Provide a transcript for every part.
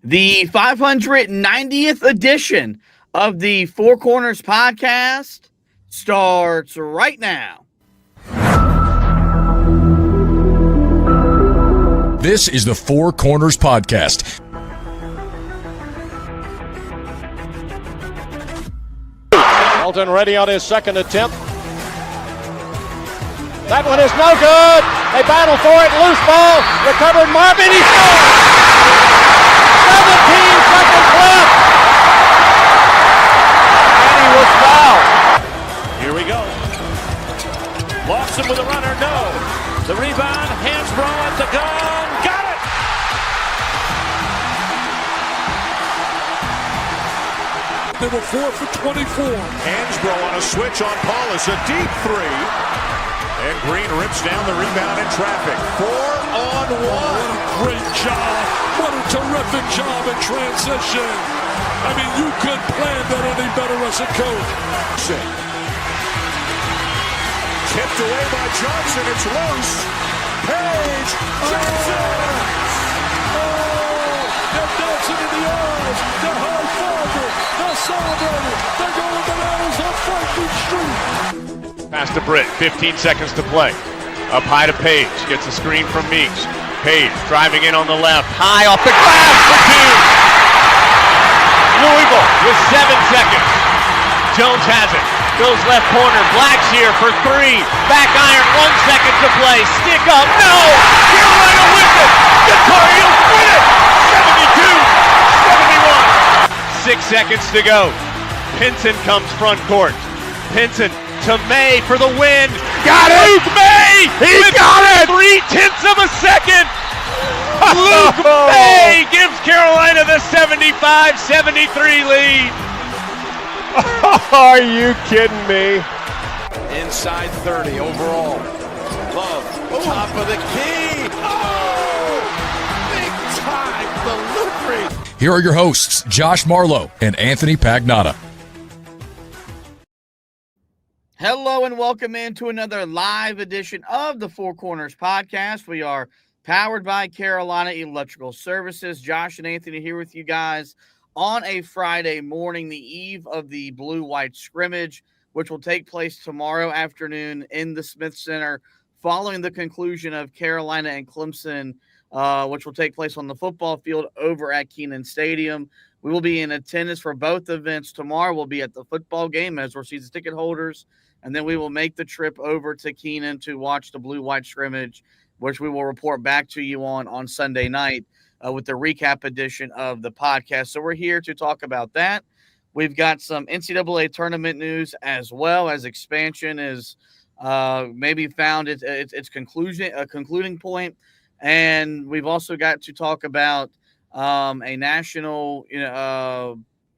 The 590th edition of the Four Corners podcast starts right now. This is the Four Corners podcast. Elton ready on his second attempt. That one is no good. They battle for it. Loose ball. Recovered Marvin. He scores. 17 seconds left. And he was fouled. Here we go. Lawson with a runner. No. The rebound. Hansbrough at the gun. Got it. They were 4 for 24. Hansbrough on a switch on Paulus. A deep three. And Green rips down the rebound in traffic. 4-on-1. What a great job. What a terrific job in transition. I mean, you couldn't plan that any better as a coach. Tipped away by Johnson. It's loose. Page. Johnson. They're dancing in the aisles. They're high-fiving. They're celebrating. They're going bananas on Frontcourt Street. Pass to Britt, 15 seconds to play. Up high to Page, gets a screen from Meeks. Page driving in on the left, high off the glass for two. Louisville with 7 seconds. Jones has it, goes left corner, Black's here for three. Back iron, 1 second to play, stick up, no! Carolina wins it! The Tar Heels win it! 72-71. 6 seconds to go. Pinson comes front court. Pinson to May for the win. Got it! Luke May! He got it! 0.3 of a second! Luke May gives Carolina the 75-73 lead. Are you kidding me? Inside 30 overall. Love, top of the key. Oh! Big time delivery. Here are your hosts, Josh Marlowe and Anthony Pagnotta. Hello and welcome into another live edition of the Four Corners podcast. We are powered by Carolina Electrical Services. Josh and Anthony here with you guys on a Friday morning, the eve of the blue-white scrimmage, which will take place tomorrow afternoon in the Smith Center following the conclusion of Carolina and Clemson, which will take place on the football field over at Kenan Stadium. We will be in attendance for both events. Tomorrow we'll be at the football game as we're season ticket holders. And then we will make the trip over to Kenan to watch the blue-white scrimmage, which we will report back to you on Sunday night with the recap edition of the podcast. So we're here to talk about that. We've got some NCAA tournament news as well, as expansion is maybe found its concluding point. And we've also got to talk about a national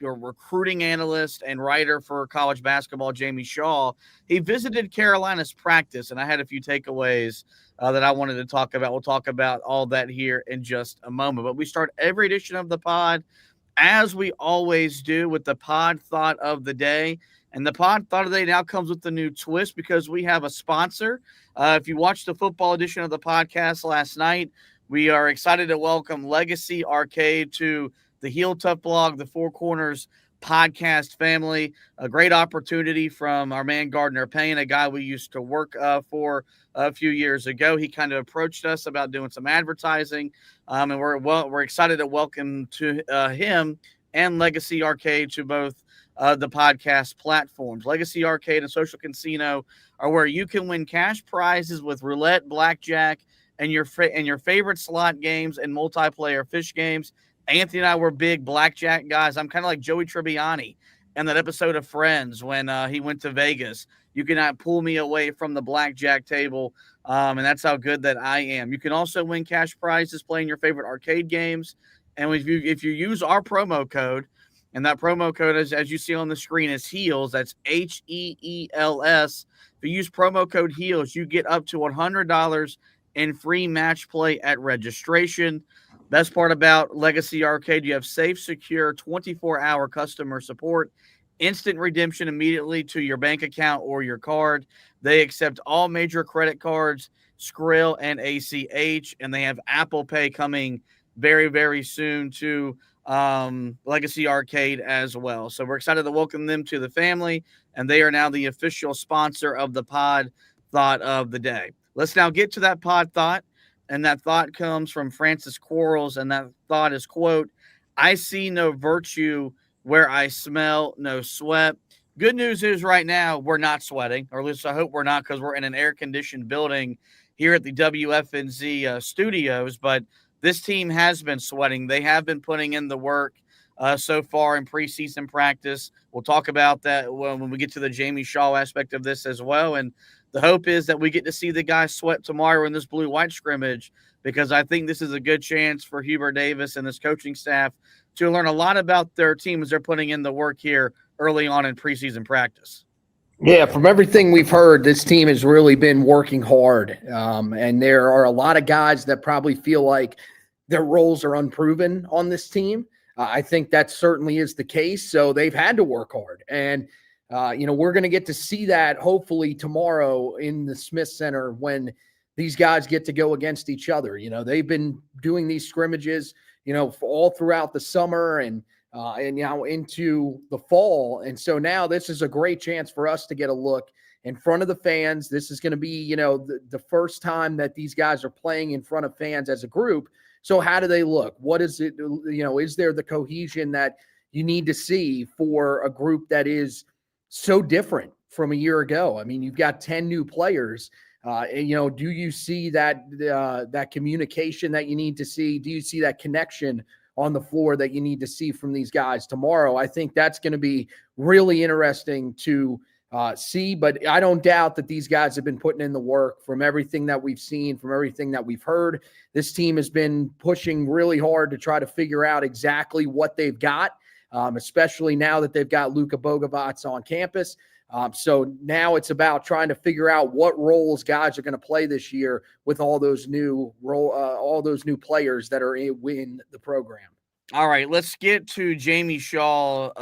your recruiting analyst and writer for college basketball, Jamie Shaw. He visited Carolina's practice, and I had a few takeaways that I wanted to talk about. We'll talk about all that here in just a moment. But we start every edition of the pod, as we always do, with the pod thought of the day. And the pod thought of the day now comes with the new twist because we have a sponsor. If you watched the football edition of the podcast last night, we are excited to welcome Legacy Arcade to the Heel Tough blog, the Four Corners podcast family. A great opportunity from our man Gardner Payne, a guy we used to work for a few years ago. He kind of approached us about doing some advertising, and we're excited to welcome to him and Legacy Arcade to both the podcast platforms. Legacy Arcade and Social Casino are where you can win cash prizes with roulette, blackjack, and your favorite slot games and multiplayer fish games. Anthony and I were big blackjack guys. I'm kind of like Joey Tribbiani in that episode of Friends when he went to Vegas. You cannot pull me away from the blackjack table, and that's how good that I am. You can also win cash prizes playing your favorite arcade games. And if you use our promo code, and that promo code, as you see on the screen, is HEELS. That's HEELS. If you use promo code HEELS, you get up to $100 in free match play at registration. Best part about Legacy Arcade, you have safe, secure, 24-hour customer support, instant redemption immediately to your bank account or your card. They accept all major credit cards, Skrill and ACH, and they have Apple Pay coming very, very soon to Legacy Arcade as well. So we're excited to welcome them to the family, and they are now the official sponsor of the pod thought of the day. Let's now get to that pod thought, and that thought comes from Francis Quarles, and that thought is, quote, "I see no virtue where I smell no sweat." Good news is right now we're not sweating, or at least I hope we're not, because we're in an air-conditioned building here at the WFNZ studios, but this team has been sweating. They have been putting in the work so far in preseason practice. We'll talk about that when we get to the Jamie Shaw aspect of this as well. And the hope is that we get to see the guys sweat tomorrow in this blue-white scrimmage, because I think this is a good chance for Hubert Davis and this coaching staff to learn a lot about their team as they're putting in the work here early on in preseason practice. Yeah, from everything we've heard, this team has really been working hard. And there are a lot of guys that probably feel like their roles are unproven on this team. I think that certainly is the case. So they've had to work hard. And, we're going to get to see that hopefully tomorrow in the Smith Center when these guys get to go against each other. They've been doing these scrimmages, all throughout the summer and now into the fall. And so now this is a great chance for us to get a look in front of the fans. This is going to be, the first time that these guys are playing in front of fans as a group. So how do they look? What is it? Is there the cohesion that you need to see for a group that is so different from a year ago? I mean, you've got 10 new players. Do you see that communication that you need to see? Do you see that connection on the floor that you need to see from these guys tomorrow? I think that's going to be really interesting to see, but I don't doubt that these guys have been putting in the work. From everything that we've seen, from everything that we've heard, this team has been pushing really hard to try to figure out exactly what they've got, especially now that they've got Luka Bogovac on campus. So now it's about trying to figure out what roles guys are going to play this year with all those new players that are in the program. All right, let's get to Jamie Shaw's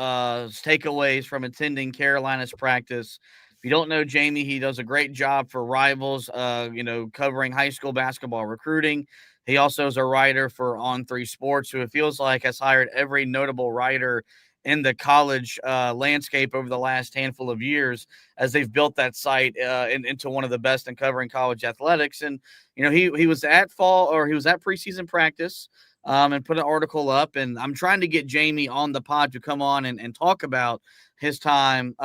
takeaways from attending Carolina's practice. If you don't know Jamie, he does a great job for Rivals, covering high school basketball recruiting. He also is a writer for On3 Sports, who it feels like has hired every notable writer in the college landscape over the last handful of years as they've built that site into one of the best in covering college athletics. And, he was at preseason practice and put an article up. And I'm trying to get Jamie on the pod to come on and talk about his time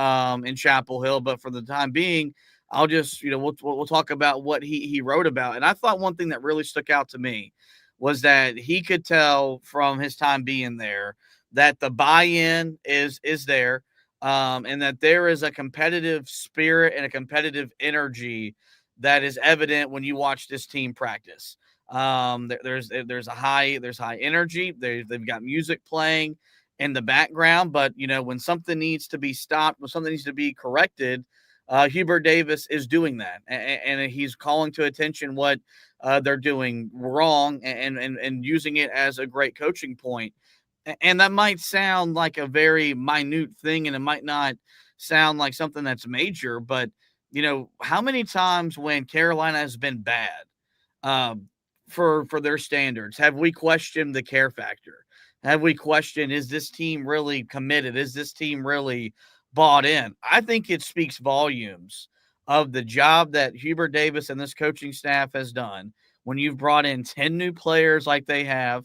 in Chapel Hill. But for the time being, I'll just, we'll talk about what he wrote about. And I thought one thing that really stuck out to me was that he could tell from his time being there that the buy-in is there, and that there is a competitive spirit and a competitive energy that is evident when you watch this team practice. There's high energy. They've got music playing in the background, but when something needs to be stopped, when something needs to be corrected, Hubert Davis is doing that, and he's calling to attention what they're doing wrong and using it as a great coaching point. And that might sound like a very minute thing, and it might not sound like something that's major, but how many times when Carolina has been bad for their standards, have we questioned the care factor? Have we questioned, is this team really committed? Is this team really bought in? I think it speaks volumes of the job that Hubert Davis and this coaching staff has done when you've brought in 10 new players like they have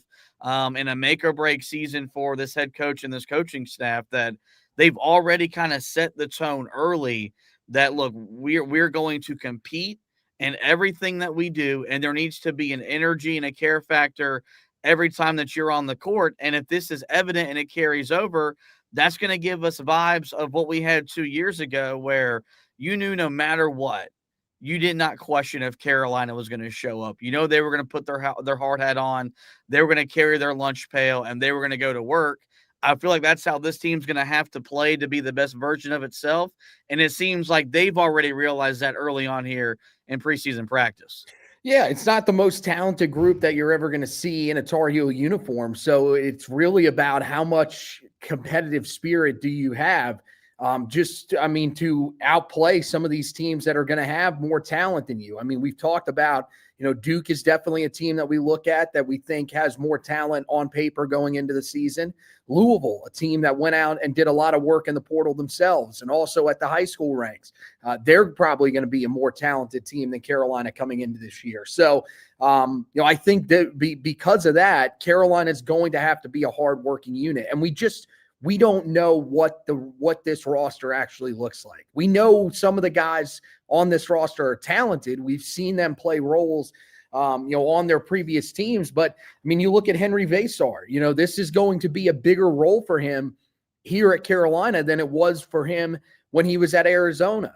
in a make or break season for this head coach and this coaching staff, that they've already kind of set the tone early that, look, we're going to compete in everything that we do, and there needs to be an energy and a care factor every time that you're on the court. And if this is evident and it carries over, that's going to give us vibes of what we had 2 years ago, where you knew no matter what, you did not question if Carolina was going to show up. They were going to put their hard hat on. They were going to carry their lunch pail, and they were going to go to work. I feel like that's how this team's going to have to play to be the best version of itself. And it seems like they've already realized that early on here in preseason practice. Yeah, it's not the most talented group that you're ever going to see in a Tar Heel uniform. So it's really about how much competitive spirit do you have. to outplay some of these teams that are going to have more talent than you. I mean, we've talked about, Duke is definitely a team that we look at that we think has more talent on paper going into the season. Louisville, a team that went out and did a lot of work in the portal themselves and also at the high school ranks. They're probably going to be a more talented team than Carolina coming into this year. So, I think that because of that, Carolina is going to have to be a hardworking unit. And we don't know what this roster actually looks like. We know some of the guys on this roster are talented. We've seen them play roles, on their previous teams. But I mean, you look at Henry Vasar, this is going to be a bigger role for him here at Carolina than it was for him when he was at Arizona.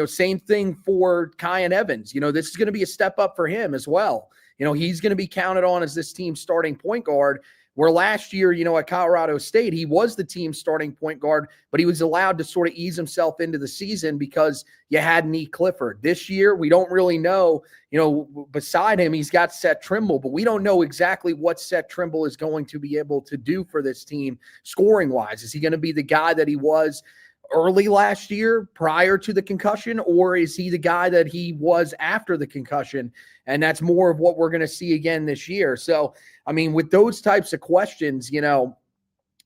Same thing for Kyan Evans. This is going to be a step up for him as well. He's going to be counted on as this team's starting point guard. Where last year, at Colorado State, he was the team's starting point guard, but he was allowed to sort of ease himself into the season because you had Nee Clifford. This year, we don't really know, beside him, he's got Seth Trimble, but we don't know exactly what Seth Trimble is going to be able to do for this team scoring-wise. Is he going to be the guy that he was early last year prior to the concussion, or is he the guy that he was after the concussion? And that's more of what we're going to see again this year. So, I mean, with those types of questions,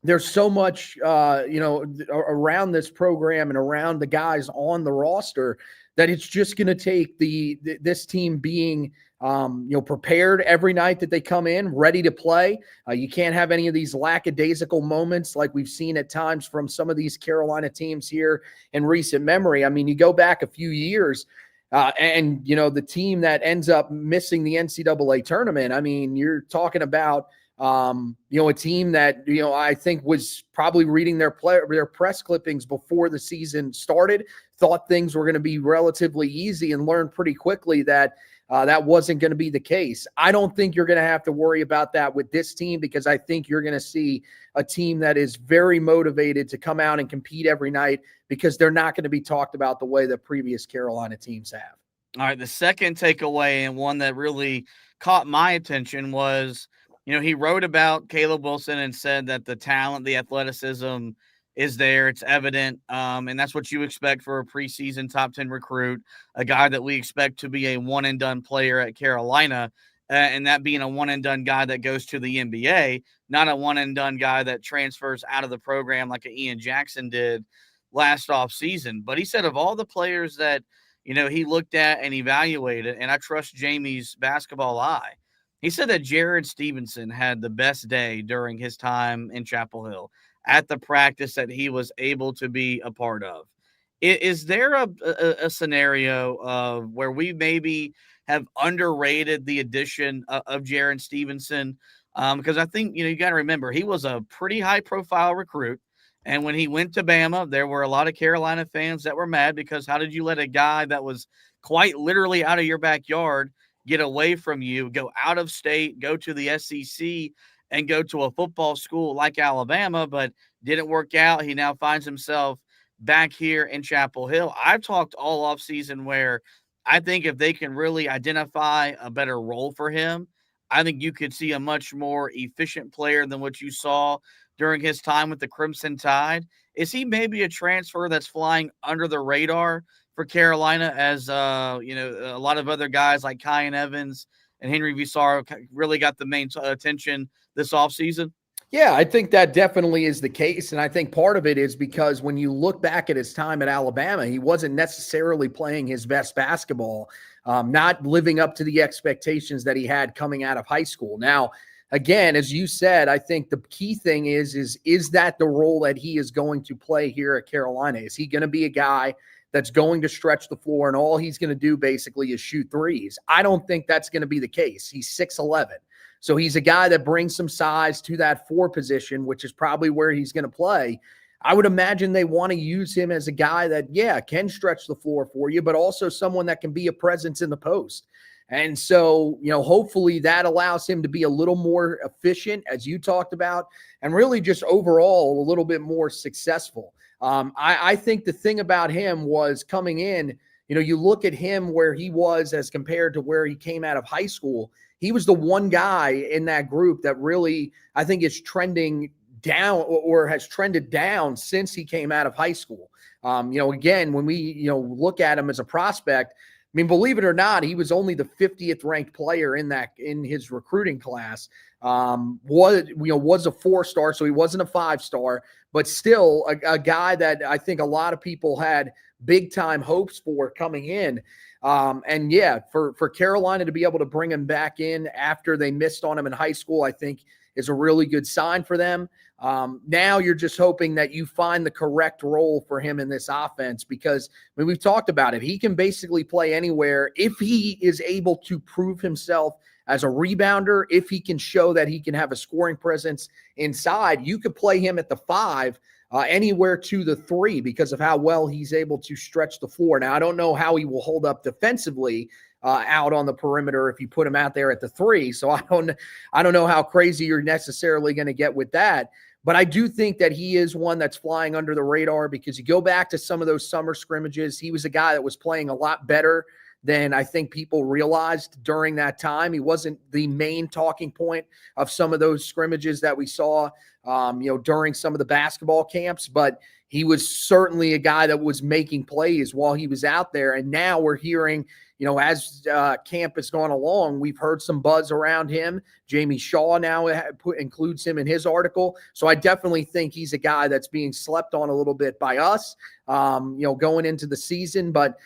there's so much, around this program and around the guys on the roster that it's just going to take this team being, prepared every night that they come in, ready to play. You can't have any of these lackadaisical moments like we've seen at times from some of these Carolina teams here in recent memory. I mean, you go back a few years, and the team that ends up missing the NCAA tournament. I mean, you're talking about, a team that, I think was probably reading their press clippings before the season started, thought things were going to be relatively easy and learned pretty quickly that that wasn't going to be the case. I don't think you're going to have to worry about that with this team because I think you're going to see a team that is very motivated to come out and compete every night because they're not going to be talked about the way that previous Carolina teams have. All right, the second takeaway and one that really caught my attention was, he wrote about Caleb Wilson and said that the talent, the athleticism is there. It's evident. And that's what you expect for a preseason top 10 recruit, a guy that we expect to be a one-and-done player at Carolina, and that being a one-and-done guy that goes to the NBA, not a one-and-done guy that transfers out of the program like Ian Jackson did last offseason. But he said of all the players that, he looked at and evaluated, and I trust Jamie's basketball eye, he said that Jiren Stevenson had the best day during his time in Chapel Hill at the practice that he was able to be a part of. Is there a scenario of where we maybe have underrated the addition of Jiren Stevenson? Because I think, you got to remember, he was a pretty high-profile recruit. And when he went to Bama, there were a lot of Carolina fans that were mad because how did you let a guy that was quite literally out of your backyard get away from you, go out of state, go to the SEC, and go to a football school like Alabama, but didn't work out. He now finds himself back here in Chapel Hill. I've talked all offseason where I think if they can really identify a better role for him, I think you could see a much more efficient player than what you saw during his time with the Crimson Tide. Is he maybe a transfer that's flying under the radar for Carolina as, a lot of other guys like Kyan Evans and Henry Vasar really got the main attention this offseason? Yeah, I think that definitely is the case. And I think part of it is because when you look back at his time at Alabama, he wasn't necessarily playing his best basketball, not living up to the expectations that he had coming out of high school. Now, again, as you said, I think the key thing is that the role that he is going to play here at Carolina? Is he going to be a guy that's going to stretch the floor and all he's going to do basically is shoot threes? I don't think that's going to be the case. He's 6'11". So he's a guy that brings some size to that 4 position, which is probably where he's going to play. I would imagine they want to use him as a guy that, can stretch the floor for you, but also someone that can be a presence in the post. And so, hopefully that allows him to be a little more efficient, as you talked about, and really just overall a little bit more successful. I think the thing about him was coming in, you look at him where he was as compared to where he came out of high school. He was the one guy in that group that really, I think, is trending down or has trended down since he came out of high school. Again, when we, look at him as a prospect, I mean, believe it or not, he was only the 50th ranked player in his recruiting class. Was a 4-star, so he wasn't a 5-star, but still a guy that I think a lot of people had big time hopes for coming in. For Carolina to be able to bring him back in after they missed on him in high school, I think is a really good sign for them. Now you're just hoping that you find the correct role for him in this offense, because we've talked about it. He can basically play anywhere if he is able to prove himself as a rebounder. If he can show that he can have a scoring presence inside, you could play him at the 5, anywhere to the 3, because of how well he's able to stretch the floor. Now, I don't know how he will hold up defensively out on the perimeter if you put him out there at the 3. So I don't know how crazy you're necessarily going to get with that. But I do think that he is one that's flying under the radar, because you go back to some of those summer scrimmages, he was a guy that was playing a lot better than I think people realized during that time. He wasn't the main talking point of some of those scrimmages that we saw, during some of the basketball camps, but he was certainly a guy that was making plays while he was out there. And now we're hearing, as camp has gone along, we've heard some buzz around him. Jamie Shaw now includes him in his article. So I definitely think he's a guy that's being slept on a little bit by us, going into the season. But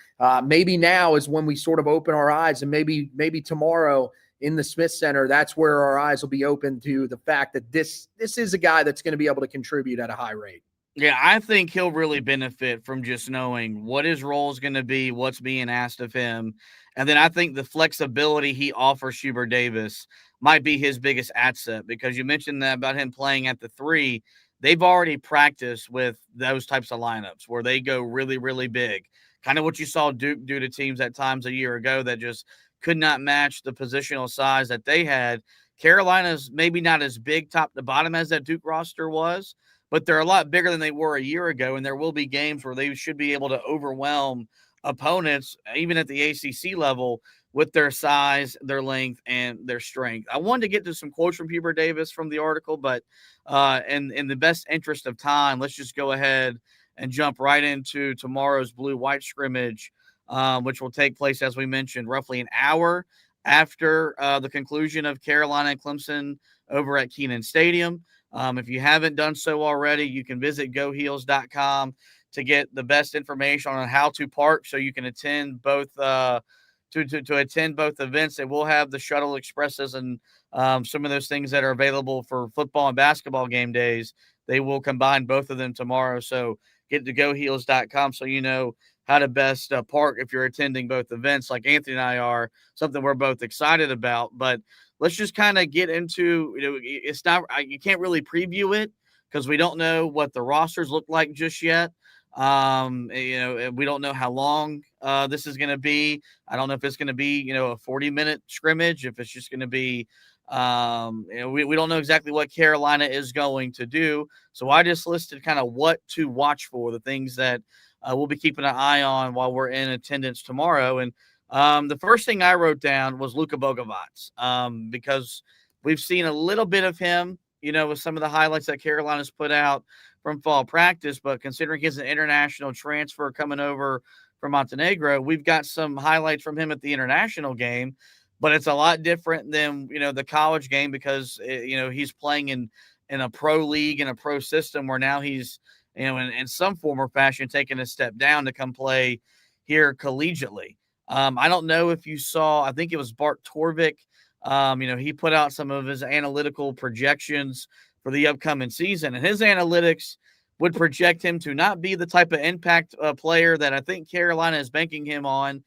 maybe now is when we sort of open our eyes, and maybe tomorrow in the Smith Center, that's where our eyes will be open to the fact that this is a guy that's going to be able to contribute at a high rate. Yeah, I think he'll really benefit from just knowing what his role is going to be, what's being asked of him. And then I think the flexibility he offers Schubert Davis might be his biggest asset, because you mentioned that about him playing at the 3. They've already practiced with those types of lineups where they go really, really big. Kind of what you saw Duke do to teams at times a year ago that just could not match the positional size that they had. Carolina's maybe not as big top to bottom as that Duke roster was, but they're a lot bigger than they were a year ago, and there will be games where they should be able to overwhelm opponents, even at the ACC level, with their size, their length, and their strength. I wanted to get to some quotes from Schubert Davis from the article, but in the best interest of time, let's just go ahead and jump right into tomorrow's blue-white scrimmage, which will take place, as we mentioned, roughly an hour after the conclusion of Carolina and Clemson over at Kenan Stadium. If you haven't done so already, you can visit goheels.com to get the best information on how to park, so you can attend both to attend both events. They will have the shuttle expresses and some of those things that are available for football and basketball game days. They will combine both of them tomorrow. So get to goheels.com so you know how to best park if you're attending both events, like Anthony and I are, something we're both excited about. But let's just kind of get into, it's not, you can't really preview it because we don't know what the rosters look like just yet. We don't know how long this is going to be. I don't know if it's going to be, a 40-minute scrimmage, if it's just going to be, we don't know exactly what Carolina is going to do. So I just listed kind of what to watch for, the things that we'll be keeping an eye on while we're in attendance tomorrow. And the first thing I wrote down was Luka Bogovac, because we've seen a little bit of him, with some of the highlights that Carolina's put out from fall practice. But considering he's an international transfer coming over from Montenegro, we've got some highlights from him at the international game. But it's a lot different than, the college game, because, he's playing in a pro league and a pro system where now he's, in some form or fashion, taking a step down to come play here collegiately. I don't know if you saw, I think it was Bart Torvik. He put out some of his analytical projections for the upcoming season, and his analytics would project him to not be the type of impact player that I think Carolina is banking him on.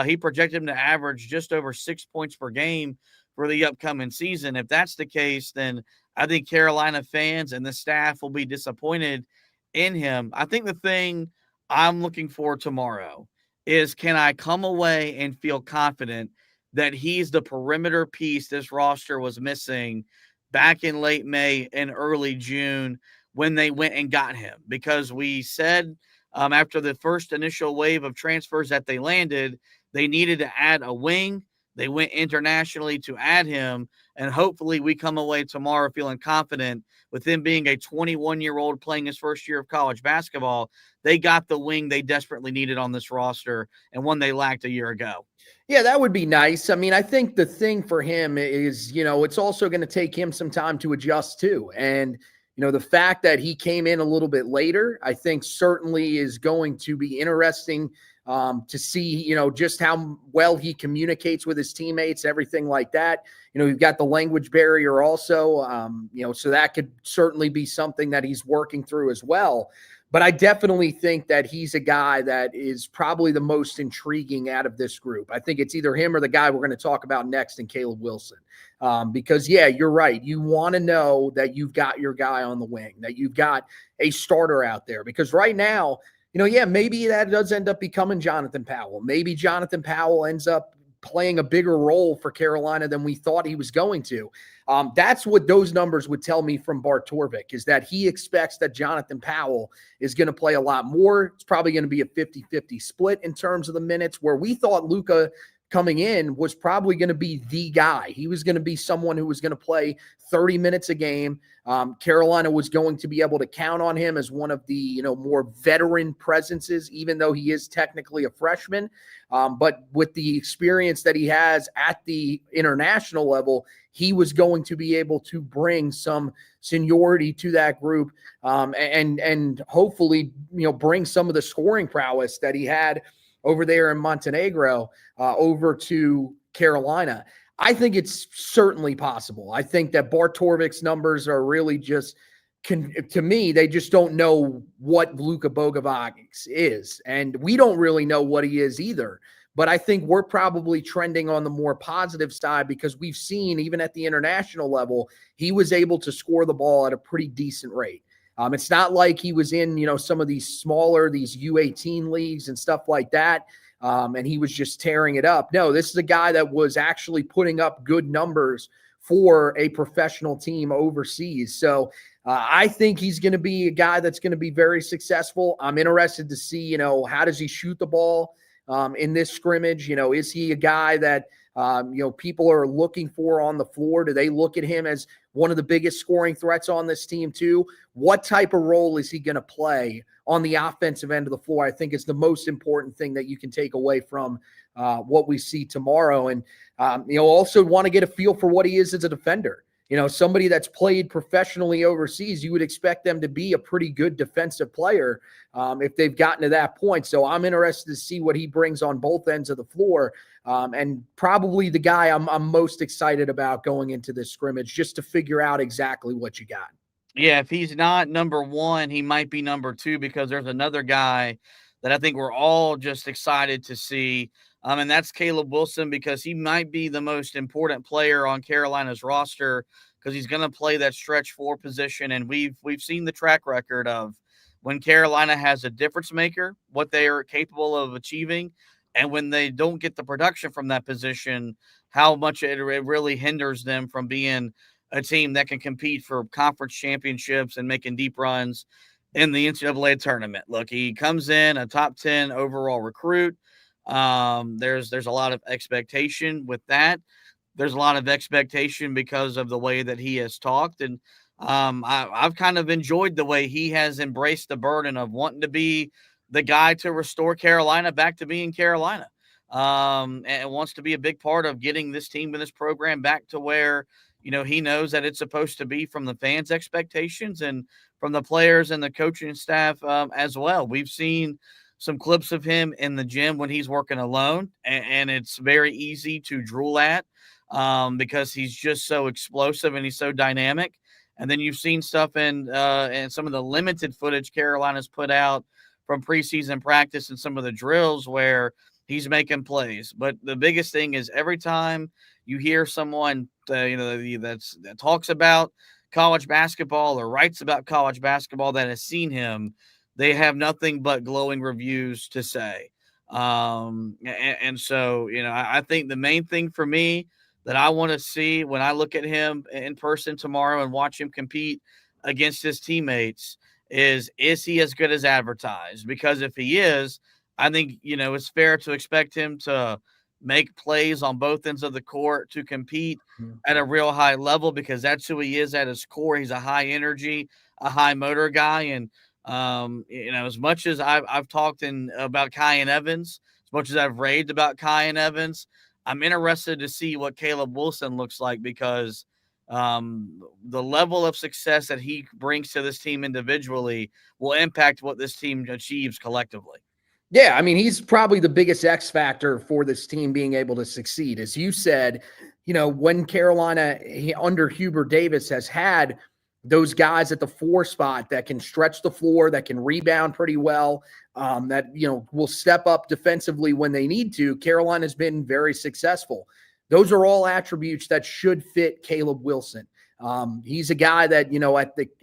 He projected him to average just over 6 points per game for the upcoming season. If that's the case, then I think Carolina fans and the staff will be disappointed in him. I think the thing I'm looking for tomorrow is, can I come away and feel confident that he's the perimeter piece this roster was missing back in late May and early June when they went and got him? Because we said after the first initial wave of transfers that they landed, they needed to add a wing. They went internationally to add him, And hopefully we come away tomorrow feeling confident with him being a 21-year-old playing his first year of college basketball. They got the wing they desperately needed on this roster and one they lacked a year ago. Yeah, that would be nice. I mean, I think the thing for him is, it's also going to take him some time to adjust too. And, the fact that he came in a little bit later, I think certainly is going to be interesting to see, just how well he communicates with his teammates, everything like that. You've got the language barrier also, so that could certainly be something that he's working through as well. But I definitely think that he's a guy that is probably the most intriguing out of this group. I think it's either him or the guy we're going to talk about next in Caleb Wilson. Because, yeah, you're right. You want to know that you've got your guy on the wing, that you've got a starter out there. Because right now, maybe that does end up becoming Jonathan Powell. Maybe Jonathan Powell ends up playing a bigger role for Carolina than we thought he was going to. That's what those numbers would tell me from Bart Torvik, is that he expects that Jonathan Powell is going to play a lot more. It's probably going to be a 50-50 split in terms of the minutes, where we thought Luka coming in was probably going to be the guy. He was going to be someone who was going to play 30 minutes a game. Carolina was going to be able to count on him as one of the, more veteran presences, even though he is technically a freshman. But with the experience that he has at the international level, he was going to be able to bring some seniority to that group, and hopefully, bring some of the scoring prowess that he had over there in Montenegro over to Carolina. I think it's certainly possible. I think that Bart Torvik's numbers are really just, to me, they just don't know what Luka Bogovac is. And we don't really know what he is either. But I think we're probably trending on the more positive side, because we've seen, even at the international level, he was able to score the ball at a pretty decent rate. It's not like he was in, some of these smaller, these U18 leagues and stuff like that, and he was just tearing it up. No, this is a guy that was actually putting up good numbers for a professional team overseas. So I think he's going to be a guy that's going to be very successful. I'm interested to see, how does he shoot the ball in this scrimmage? Is he a guy that, people are looking for on the floor? Do they look at him as one of the biggest scoring threats on this team too? What type of role is he going to play on the offensive end of the floor? I think is the most important thing that you can take away from what we see tomorrow. And, also want to get a feel for what he is as a defender. Somebody that's played professionally overseas, you would expect them to be a pretty good defensive player if they've gotten to that point. So I'm interested to see what he brings on both ends of the floor, and probably the guy I'm most excited about going into this scrimmage, just to figure out exactly what you got. Yeah, if he's not number one, he might be number two, because there's another guy that I think we're all just excited to see, and that's Caleb Wilson, because he might be the most important player on Carolina's roster, because he's going to play that stretch four position, and we've seen the track record of when Carolina has a difference maker, what they are capable of achieving, and when they don't get the production from that position, how much it really hinders them from being a team that can compete for conference championships and making deep runs in the NCAA tournament. Look, he comes in a top 10 overall recruit. There's a lot of expectation with that. There's a lot of expectation because of the way that he has talked. And I've kind of enjoyed the way he has embraced the burden of wanting to be the guy to restore Carolina back to being Carolina, and wants to be a big part of getting this team and this program back to where, he knows that it's supposed to be, from the fans' expectations and from the players and the coaching staff as well. We've seen some clips of him in the gym when he's working alone, and it's very easy to drool at because he's just so explosive and he's so dynamic. And then you've seen stuff in some of the limited footage Carolina's put out from preseason practice and some of the drills where he's making plays. But the biggest thing is, every time you hear someone that talks about college basketball or writes about college basketball that has seen him, they have nothing but glowing reviews to say. And so, I think the main thing for me that I want to see when I look at him in person tomorrow and watch him compete against his teammates is he as good as advertised? Because if he is, I think, it's fair to expect him to make plays on both ends of the court to compete at a real high level, because that's who he is at his core. He's a high energy, a high motor guy. And, as much as I've talked about Kyan Evans, as much as I've raved about Kyan Evans, I'm interested to see what Caleb Wilson looks like, because the level of success that he brings to this team individually will impact what this team achieves collectively. Yeah, I mean, he's probably the biggest X factor for this team being able to succeed. As you said, when Carolina under Huber Davis has had those guys at the 4 spot that can stretch the floor, that can rebound pretty well, that, will step up defensively when they need to, Carolina's been very successful. Those are all attributes that should fit Caleb Wilson. He's a guy that,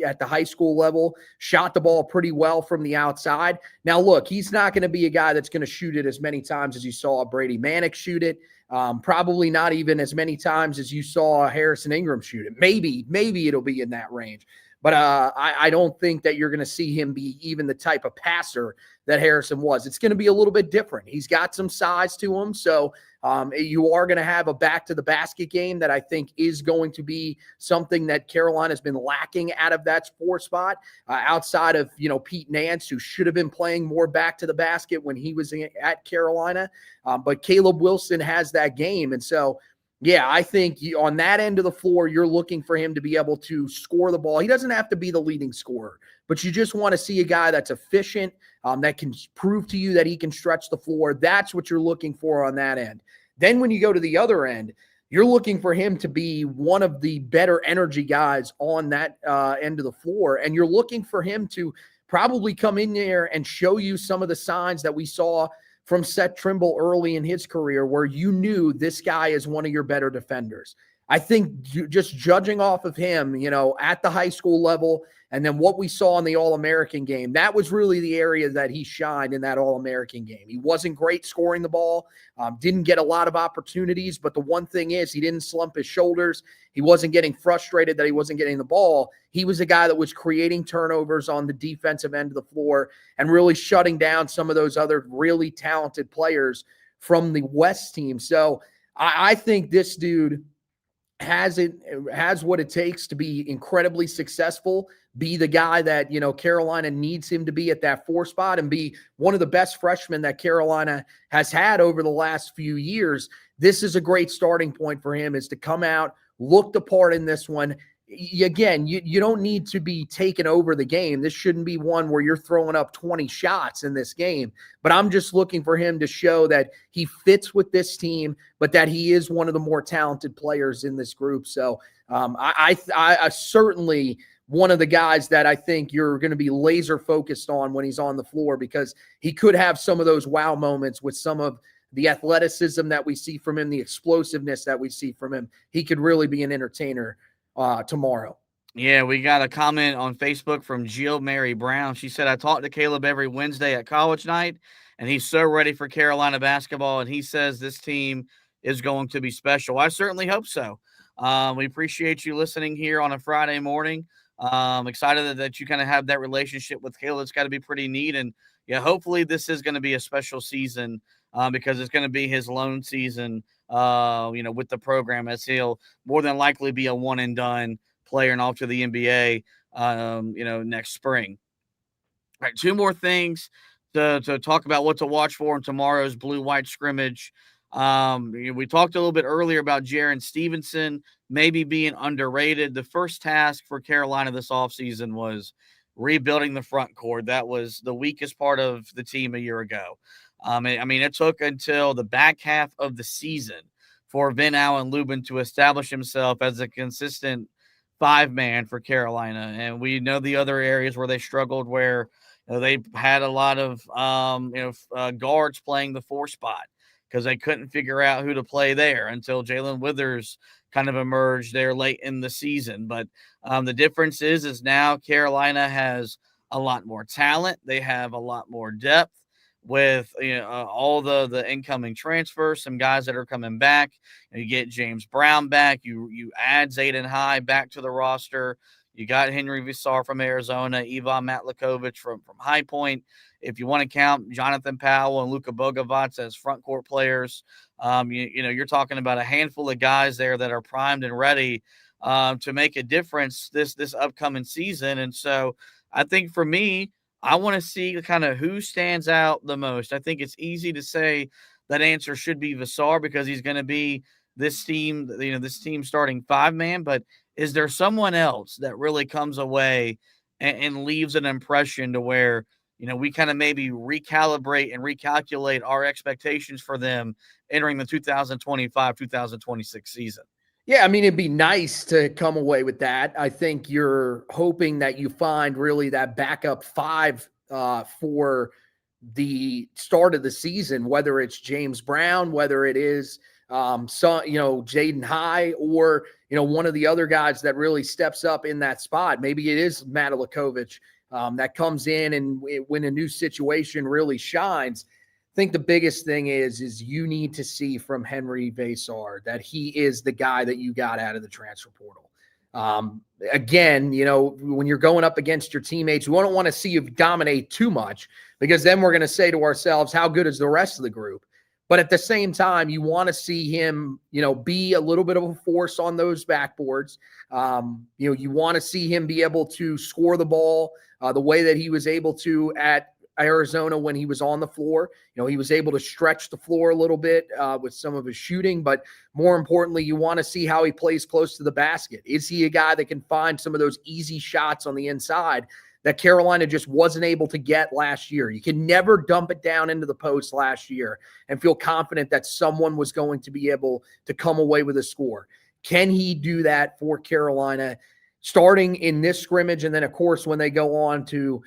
at the high school level, shot the ball pretty well from the outside. Now, look, he's not going to be a guy that's going to shoot it as many times as you saw Brady Manick shoot it. Probably not even as many times as you saw Harrison Ingram shoot it. Maybe it'll be in that range. But I don't think that you're going to see him be even the type of passer that Harrison was. It's going to be a little bit different. He's got some size to him. So you are going to have a back-to-the-basket game that I think is going to be something that Carolina's been lacking out of that 4 spot, outside of, Pete Nance, who should have been playing more back-to-the-basket when he was at Carolina. But Caleb Wilson has that game. And so, yeah, I think on that end of the floor, you're looking for him to be able to score the ball. He doesn't have to be the leading scorer, but you just want to see a guy that's efficient, that can prove to you that he can stretch the floor. That's what you're looking for on that end. Then when you go to the other end, you're looking for him to be one of the better energy guys on that end of the floor, and you're looking for him to probably come in there and show you some of the signs that we saw from Seth Trimble early in his career, where you knew this guy is one of your better defenders. I think just judging off of him, at the high school level, and then what we saw in the All-American game, that was really the area that he shined in that All-American game. He wasn't great scoring the ball, didn't get a lot of opportunities, but the one thing is he didn't slump his shoulders. He wasn't getting frustrated that he wasn't getting the ball. He was a guy that was creating turnovers on the defensive end of the floor and really shutting down some of those other really talented players from the West team. So I think this dude has what it takes to be incredibly successful, be the guy that, Carolina needs him to be at that 4 spot, and be one of the best freshmen that Carolina has had over the last few years. This is a great starting point for him, is to come out, look the part in this one. Again, you don't need to be taking over the game. This shouldn't be one where you're throwing up 20 shots in this game. But I'm just looking for him to show that he fits with this team, but that he is one of the more talented players in this group. So I certainly one of the guys that I think you're going to be laser focused on when he's on the floor, because he could have some of those wow moments with some of the athleticism that we see from him, the explosiveness that we see from him. He could really be an entertainer tomorrow. Yeah, we got a comment on Facebook from Jill Mary Brown. She said, I talk to Caleb every Wednesday at college night, and he's so ready for Carolina basketball, and he says this team is going to be special. I certainly hope so. We appreciate you listening here on a Friday morning. Excited that you kind of have that relationship with Caleb. It's got to be pretty neat. And, yeah, hopefully this is going to be a special season because it's going to be his lone season with the program, as he'll more than likely be a one and done player and off to the NBA, next spring. All right, 2 more things to talk about what to watch for in tomorrow's blue-white scrimmage. We talked a little bit earlier about Jiren Stevenson maybe being underrated. The first task for Carolina this offseason was rebuilding the front court. That was the weakest part of the team a year ago. It took until the back half of the season for Van Allen Lubin to establish himself as a consistent 5-man for Carolina. And we know the other areas where they struggled, where they had a lot of guards playing the 4 spot because they couldn't figure out who to play there until Jalen Withers kind of emerged there late in the season. But the difference is now Carolina has a lot more talent. They have a lot more depth with all the incoming transfers, some guys that are coming back. You get James Brown back. You add Zayden High back to the roster. You got Henry Visar from Arizona, Ivan Matlakovich from High Point. If you want to count Jonathan Powell and Luka Bogovac as front court players, you're talking about a handful of guys there that are primed and ready to make a difference this upcoming season. And so I think for me, I want to see kind of who stands out the most. I think it's easy to say that answer should be Visar because he's going to be this team starting 5-man, but is there someone else that really comes away and leaves an impression to where, we kind of maybe recalibrate and recalculate our expectations for them entering the 2025-2026 season? Yeah, I mean, it'd be nice to come away with that. I think you're hoping that you find really that backup 5 for the start of the season, whether it's James Brown, whether it is Jaden High, or one of the other guys that really steps up in that spot. Maybe it is Matlakovich that comes in and when a new situation really shines. I think the biggest thing is you need to see from Henry Visar that he is the guy that you got out of the transfer portal. Again, when you're going up against your teammates, we don't want to see you dominate too much because then we're going to say to ourselves, how good is the rest of the group? But at the same time, you want to see him, be a little bit of a force on those backboards. You want to see him be able to score the ball the way that he was able to at Arizona when he was on the floor. He was able to stretch the floor a little bit with some of his shooting, but more importantly, you want to see how he plays close to the basket. Is he a guy that can find some of those easy shots on the inside that Carolina just wasn't able to get last year? You can never dump it down into the post last year and feel confident that someone was going to be able to come away with a score. Can he do that for Carolina starting in this scrimmage? And then, of course, when they go on to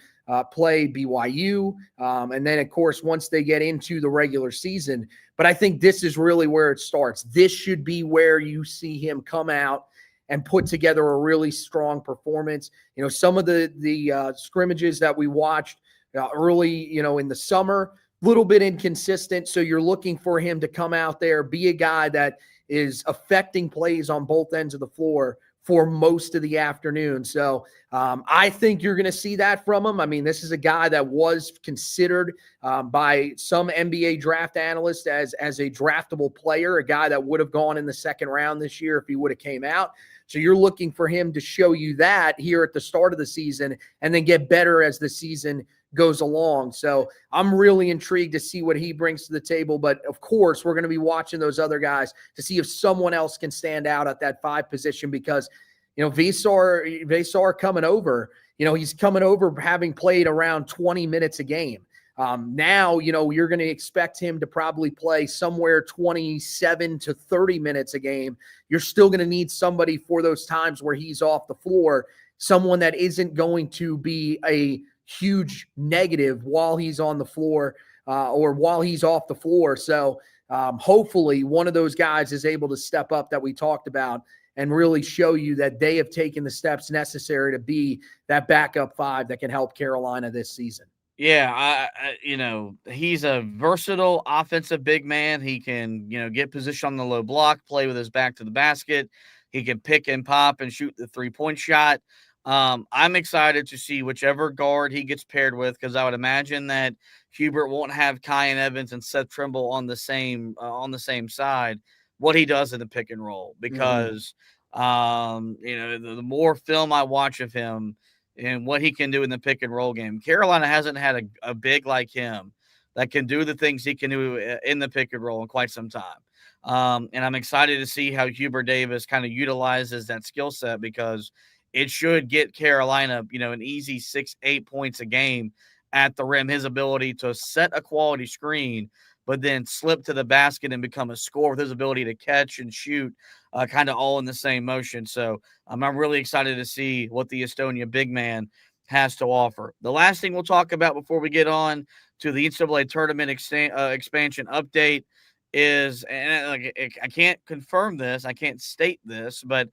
play BYU. And then, of course, once they get into the regular season. But I think this is really where it starts. This should be where you see him come out and put together a really strong performance. Some of the scrimmages that we watched early, in the summer, a little bit inconsistent. So you're looking for him to come out there, be a guy that is affecting plays on both ends of the floor for most of the afternoon. So I think you're going to see that from him. I mean, this is a guy that was considered by some NBA draft analysts as a draftable player, a guy that would have gone in the second round this year if he would have came out. So you're looking for him to show you that here at the start of the season and then get better as the season goes along. So I'm really intrigued to see what he brings to the table. But of course, we're going to be watching those other guys to see if someone else can stand out at that 5 position because, Visar coming over, he's coming over having played around 20 minutes a game. Now, you're going to expect him to probably play somewhere 27 to 30 minutes a game. You're still going to need somebody for those times where he's off the floor, someone that isn't going to be a huge negative while he's on the floor or while he's off the floor. So hopefully one of those guys is able to step up that we talked about and really show you that they have taken the steps necessary to be that backup 5 that can help Carolina this season. Yeah, he's a versatile offensive big man. He can, get position on the low block, play with his back to the basket. He can pick and pop and shoot the 3-point shot. I'm excited to see whichever guard he gets paired with because I would imagine that Hubert won't have Kyan Evans and Seth Trimble on the same side. What he does in the pick and roll because, the more film I watch of him and what he can do in the pick and roll game, Carolina hasn't had a big like him that can do the things he can do in the pick and roll in quite some time. And I'm excited to see how Hubert Davis kind of utilizes that skill set because it should get Carolina, an easy 6-8 points a game at the rim. His ability to set a quality screen, but then slip to the basket and become a scorer with his ability to catch and shoot kind of all in the same motion. So I'm really excited to see what the Estonia big man has to offer. The last thing we'll talk about before we get on to the NCAA Tournament expansion update is, and I can't confirm this, I can't state this, but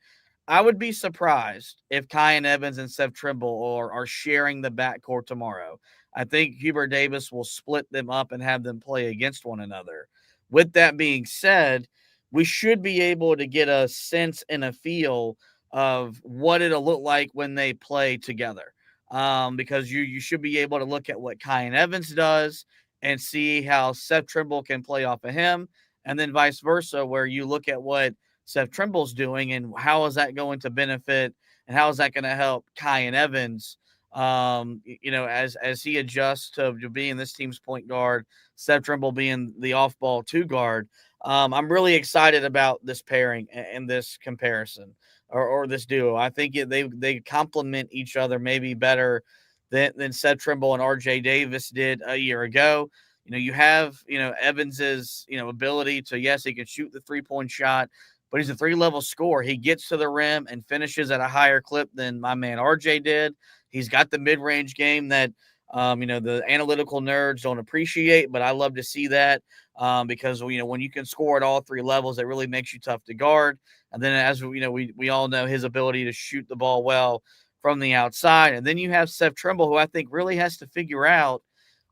I would be surprised if Kyan Evans and Seth Trimble are sharing the backcourt tomorrow. I think Hubert Davis will split them up and have them play against one another. With that being said, we should be able to get a sense and a feel of what it'll look like when they play together. Because you should be able to look at what Kyan Evans does and see how Seth Trimble can play off of him, and then vice versa, where you look at what Seth Trimble's doing and how is that going to benefit and how is that going to help Kyan Evans, as he adjusts to being this team's point guard, Seth Trimble being the off-ball 2 guard. I'm really excited about this pairing and this comparison or this duo. I think they complement each other maybe better than Seth Trimble and RJ Davis did a year ago. You have, Evans's, ability to, yes, he can shoot the 3-point shot, but he's a 3-level scorer. He gets to the rim and finishes at a higher clip than my man RJ did. He's got the mid-range game that, the analytical nerds don't appreciate, but I love to see that because, when you can score at all 3 levels, it really makes you tough to guard. And then as we all know his ability to shoot the ball well from the outside. And then you have Seth Trimble, who I think really has to figure out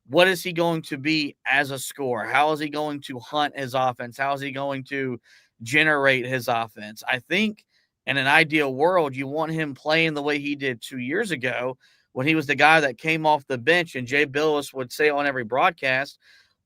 what is he going to be as a scorer? How is he going to hunt his offense? How is he going to generate his offense? I think in an ideal world, you want him playing the way he did 2 years ago when he was the guy that came off the bench, and Jay Billis would say on every broadcast,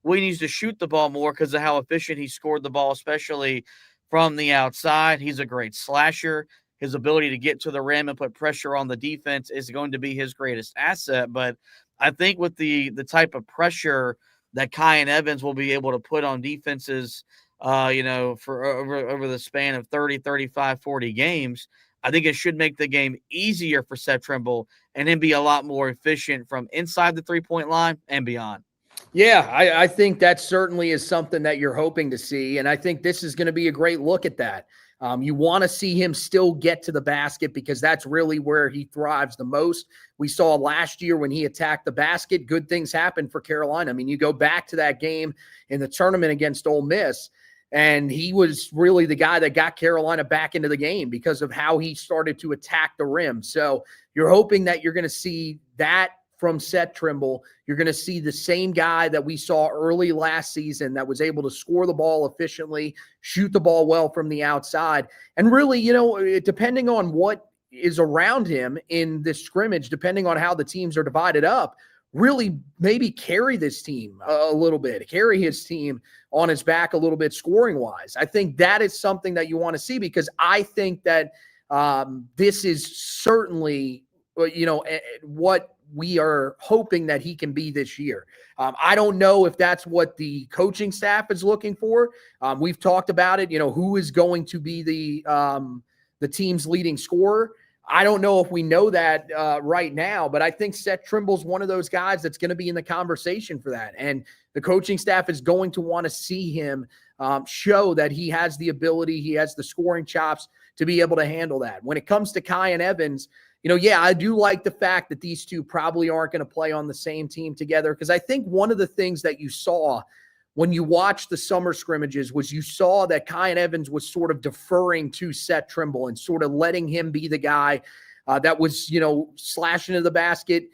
he needs to shoot the ball more because of how efficient he scored the ball, especially from the outside. He's a great slasher. His ability to get to the rim and put pressure on the defense is going to be his greatest asset. But I think with the type of pressure that Kyan Evans will be able to put on defenses, for over the span of 30, 35, 40 games, I think it should make the game easier for Seth Trimble and then be a lot more efficient from inside the 3-point line and beyond. Yeah, I think that certainly is something that you're hoping to see. And I think this is going to be a great look at that. You want to see him still get to the basket because that's really where he thrives the most. We saw last year when he attacked the basket, good things happened for Carolina. I mean, you go back to that game in the tournament against Ole Miss, and he was really the guy that got Carolina back into the game because of how he started to attack the rim. So you're hoping that you're going to see that from Seth Trimble. You're going to see the same guy that we saw early last season that was able to score the ball efficiently, shoot the ball well from the outside. And really, depending on what is around him in this scrimmage, depending on how the teams are divided up, really maybe carry this team a little bit, carry his team on his back a little bit scoring-wise. I think that is something that you want to see because I think that this is certainly, what we are hoping that he can be this year. I don't know if that's what the coaching staff is looking for. We've talked about it, who is going to be the team's leading scorer. I don't know if we know that right now, but I think Seth Trimble's one of those guys that's going to be in the conversation for that. And the coaching staff is going to want to see him show that he has the ability, he has the scoring chops to be able to handle that. When it comes to Kyan Evans, I do like the fact that these two probably aren't going to play on the same team together because I think one of the things that you saw when you watched the summer scrimmages was you saw that Kyan Evans was sort of deferring to Seth Trimble and sort of letting him be the guy that was, slashing to the basket,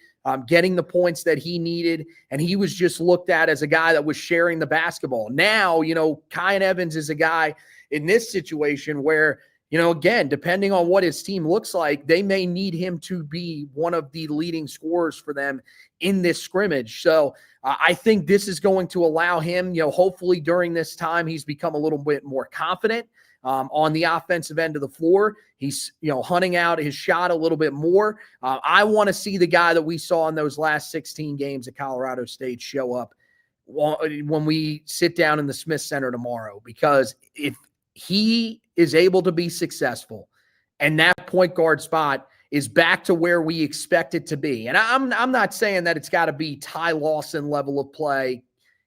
getting the points that he needed, and he was just looked at as a guy that was sharing the basketball. Now, Kyan Evans is a guy in this situation where, again, depending on what his team looks like, they may need him to be one of the leading scorers for them in this scrimmage. So I think this is going to allow him, hopefully during this time, he's become a little bit more confident on the offensive end of the floor. He's, hunting out his shot a little bit more. I want to see the guy that we saw in those last 16 games at Colorado State show up when we sit down in the Smith Center tomorrow, because if he is able to be successful and that point guard spot is back to where we expect it to be. And I'm not saying that it's got to be Ty Lawson level of play,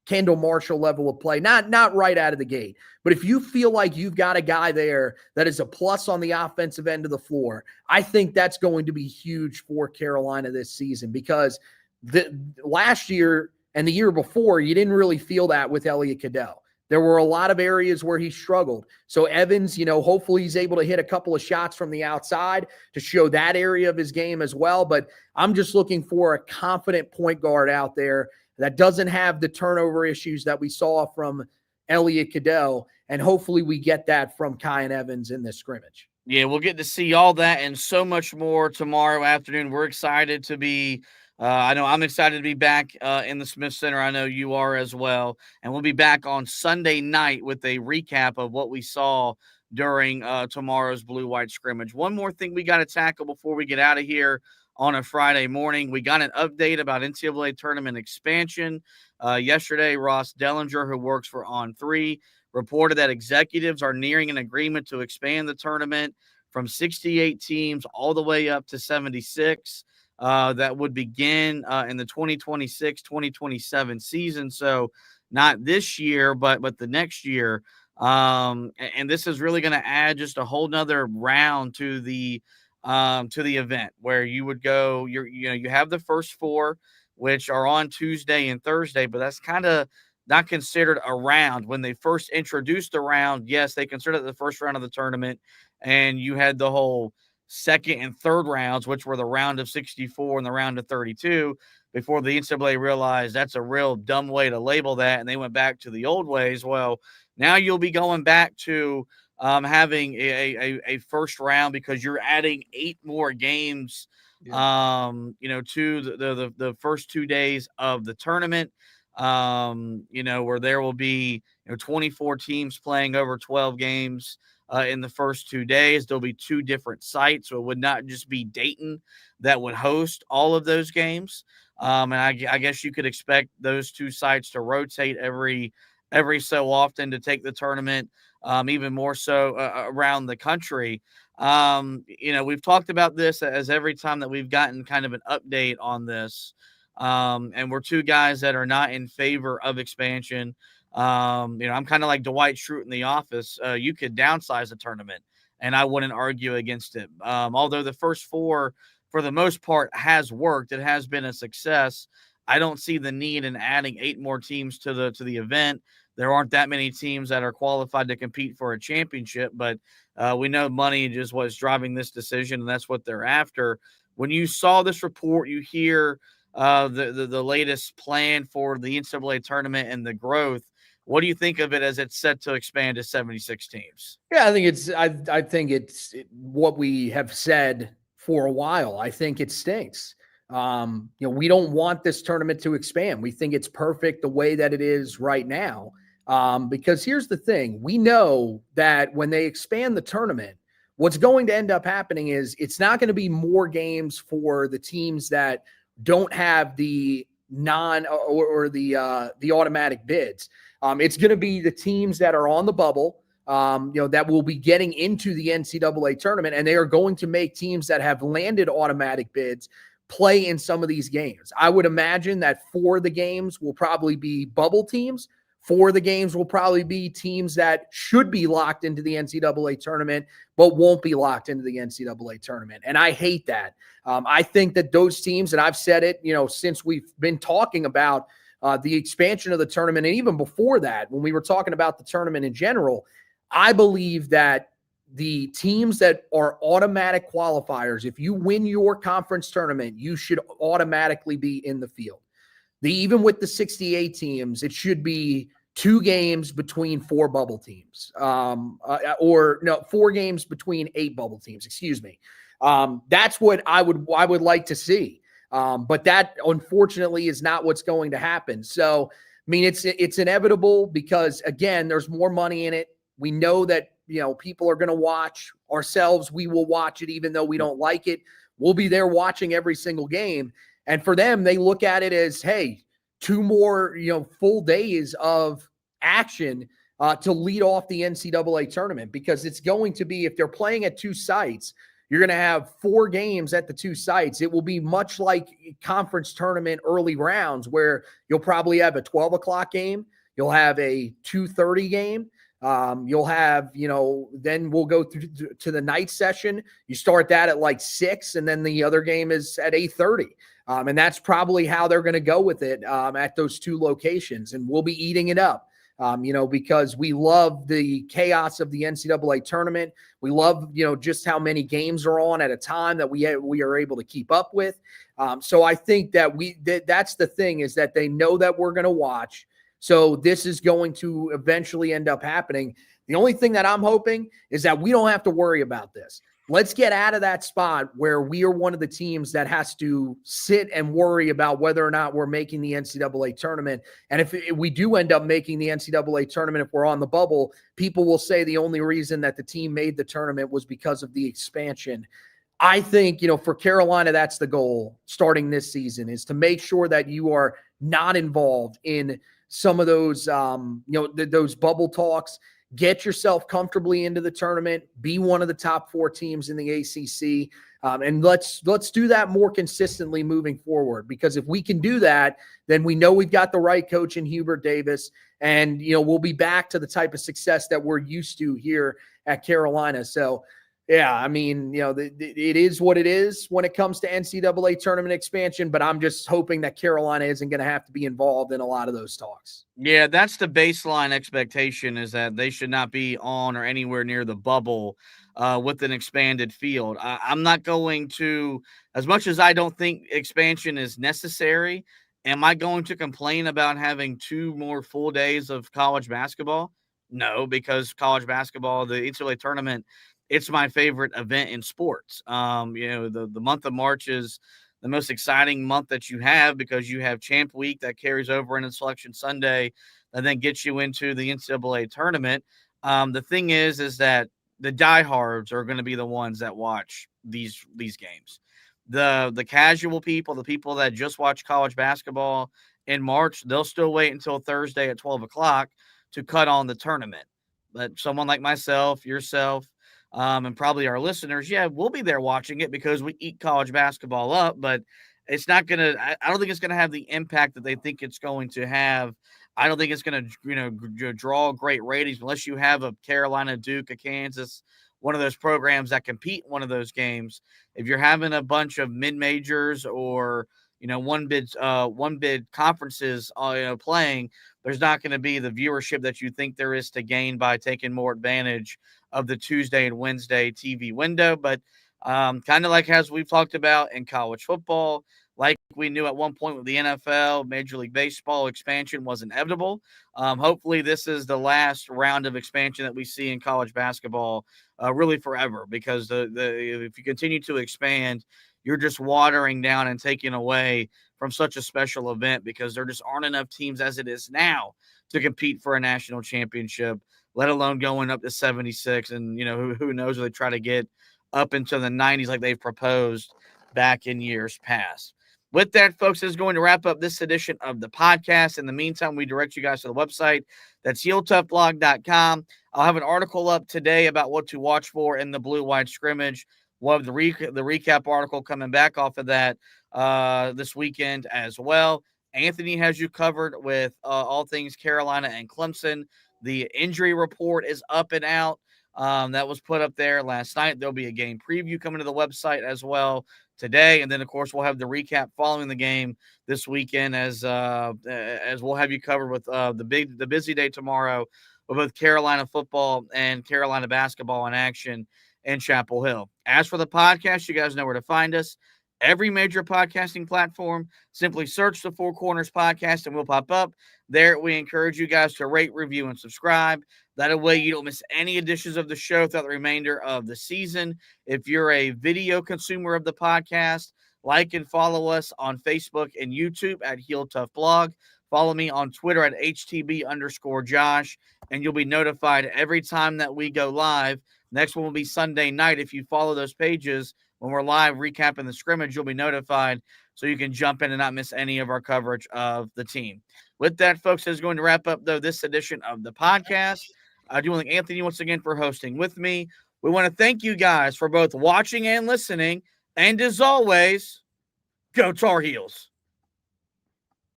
Kendall Marshall level of play, not right out of the gate. But if you feel like you've got a guy there that is a plus on the offensive end of the floor, I think that's going to be huge for Carolina this season, because the last year and the year before, you didn't really feel that with Elliot Cadeau. There were a lot of areas where he struggled. So Evans, hopefully he's able to hit a couple of shots from the outside to show that area of his game as well. But I'm just looking for a confident point guard out there that doesn't have the turnover issues that we saw from Elliot Cadeau. And hopefully we get that from Kyan Evans in this scrimmage. Yeah, we'll get to see all that and so much more tomorrow afternoon. We're excited to be I know I'm excited to be back in the Smith Center. I know you are as well. And we'll be back on Sunday night with a recap of what we saw during tomorrow's blue-white scrimmage. One more thing we got to tackle before we get out of here on a Friday morning. We got an update about NCAA tournament expansion. Yesterday, Ross Dellinger, who works for On3, reported that executives are nearing an agreement to expand the tournament from 68 teams all the way up to 76. That would begin in the 2026-2027 season. So not this year, but the next year. And this is really going to add just a whole nother round to the event where you would go, you have the first four, which are on Tuesday and Thursday, but that's kind of not considered a round. When they first introduced the round, yes, they considered it the first round of the tournament, and you had the whole second and third rounds, which were the round of 64 and the round of 32, before the NCAA realized that's a real dumb way to label that, and they went back to the old ways. Well, now you'll be going back to having a first round because you're adding 8 more games, to the first 2 days of the tournament. Where there will be 24 teams playing over 12 games in the first 2 days. There'll be 2 different sites, so it would not just be Dayton that would host all of those games. And I guess you could expect those 2 sites to rotate every so often to take the tournament even more so around the country. We've talked about this as every time that we've gotten kind of an update on this. And we're 2 guys that are not in favor of expansion. I'm kind of like Dwight Schrute in The Office. You could downsize the tournament, and I wouldn't argue against it. Although the first 4, for the most part, has worked, it has been a success. I don't see the need in adding 8 more teams to the event. There aren't that many teams that are qualified to compete for a championship, but we know money is what's driving this decision, and that's what they're after. When you saw this report, you hear the latest plan for the NCAA tournament and the growth. What do you think of it as it's set to expand to 76 teams? Yeah, I think it's what we have said for a while. I think it stinks. We don't want this tournament to expand. We think it's perfect the way that it is right now. Because here's the thing. We know that when they expand the tournament, what's going to end up happening is it's not going to be more games for the teams that don't have the the automatic bids. It's going to be the teams that are on the bubble, that will be getting into the NCAA tournament, and they are going to make teams that have landed automatic bids play in some of these games. I would imagine that 4 of the games will probably be bubble teams. 4 of the games will probably be teams that should be locked into the NCAA tournament, but won't be locked into the NCAA tournament. And I hate that. I think that those teams, and I've said it, since we've been talking about the expansion of the tournament, and even before that, when we were talking about the tournament in general, I believe that the teams that are automatic qualifiers, if you win your conference tournament, you should automatically be in the field. Even with the 68 teams, it should be 2 games between 4 bubble teams, 4 games between 8 bubble teams. Excuse me. That's what I would like to see. But that unfortunately is not what's going to happen. So, I mean, it's inevitable because again, there's more money in it. We know that, people are going to watch. Ourselves, we will watch it even though we don't like it. We'll be there watching every single game. And for them, they look at it as, hey, 2 more, full days of action to lead off the NCAA tournament, because it's going to be, if they're playing at 2 sites, you're going to have 4 games at the 2 sites. It will be much like conference tournament early rounds where you'll probably have a 12 o'clock game. You'll have a 2:30 game. You'll have, then we'll go through to the night session. You start that at like 6, and then the other game is at 8:30. And that's probably how they're going to go with it at those 2 locations. And we'll be eating it up, because we love the chaos of the NCAA tournament. We love, just how many games are on at a time that we are able to keep up with. So I think that that's the thing, is that they know that we're going to watch. So this is going to eventually end up happening. The only thing that I'm hoping is that we don't have to worry about this. Let's get out of that spot where we are one of the teams that has to sit and worry about whether or not we're making the NCAA tournament. And if we do end up making the NCAA tournament, if we're on the bubble, people will say the only reason that the team made the tournament was because of the expansion. I think, for Carolina, that's the goal starting this season, is to make sure that you are not involved in some of those, those bubble talks. Get yourself comfortably into the tournament, be one of the top 4 teams in the ACC, and let's do that more consistently moving forward, because if we can do that, then we know we've got the right coach in Hubert Davis, and we'll be back to the type of success that we're used to here at Carolina. So yeah, I mean, it is what it is when it comes to NCAA tournament expansion, but I'm just hoping that Carolina isn't going to have to be involved in a lot of those talks. Yeah, that's the baseline expectation, is that they should not be on or anywhere near the bubble with an expanded field. I'm not going to, as much as I don't think expansion is necessary, am I going to complain about having 2 more full days of college basketball? No, because college basketball, the NCAA tournament, it's my favorite event in sports. The month of March is the most exciting month that you have, because you have Champ Week that carries over into Selection Sunday and then gets you into the NCAA tournament. The thing is that the diehards are going to be the ones that watch these games. The casual people, the people that just watch college basketball in March, they'll still wait until Thursday at 12 o'clock to cut on the tournament. But someone like myself, yourself, and probably our listeners, yeah, we'll be there watching it because we eat college basketball up, but it's not going to, I don't think it's going to have the impact that they think it's going to have. I don't think it's going to, draw great ratings unless you have a Carolina, Duke, a Kansas, one of those programs that compete in one of those games. If you're having a bunch of mid-majors or, one bid conferences, playing, there's not going to be the viewership that you think there is to gain by taking more advantage of the Tuesday and Wednesday TV window. But kind of like as we've talked about in college football, like we knew at one point with the NFL, Major League Baseball expansion was inevitable. Hopefully this is the last round of expansion that we see in college basketball really forever, because if you continue to expand, you're just watering down and taking away from such a special event, because there just aren't enough teams as it is now to compete for a national championship, let alone going up to 76. And, who knows if they try to get up into the 90s like they've proposed back in years past. With that, folks, this is going to wrap up this edition of the podcast. In the meantime, we direct you guys to the website. That's HeelToughBlog.com. I'll have an article up today about what to watch for in the blue-white scrimmage. We'll have the recap article coming back off of that this weekend as well. Anthony has you covered with all things Carolina and Clemson. The injury report is up and out. That was put up there last night. There'll be a game preview coming to the website as well today. And then, of course, we'll have the recap following the game this weekend as we'll have you covered with the busy day tomorrow with both Carolina football and Carolina basketball in action in Chapel Hill. As for the podcast, you guys know where to find us. Every major podcasting platform, simply search the Four Corners Podcast and we'll pop up. There, we encourage you guys to rate, review, and subscribe. That way you don't miss any editions of the show throughout the remainder of the season. If you're a video consumer of the podcast, like and follow us on Facebook and YouTube at Heel Tough Blog. Follow me on Twitter at HTB_Josh, and you'll be notified every time that we go live. Next one will be Sunday night. If you follow those pages, when we're live recapping the scrimmage, you'll be notified so you can jump in and not miss any of our coverage of the team. With that, folks, this is going to wrap up, though, this edition of the podcast. I do want to thank Anthony once again for hosting with me. We want to thank you guys for both watching and listening. And as always, go Tar Heels.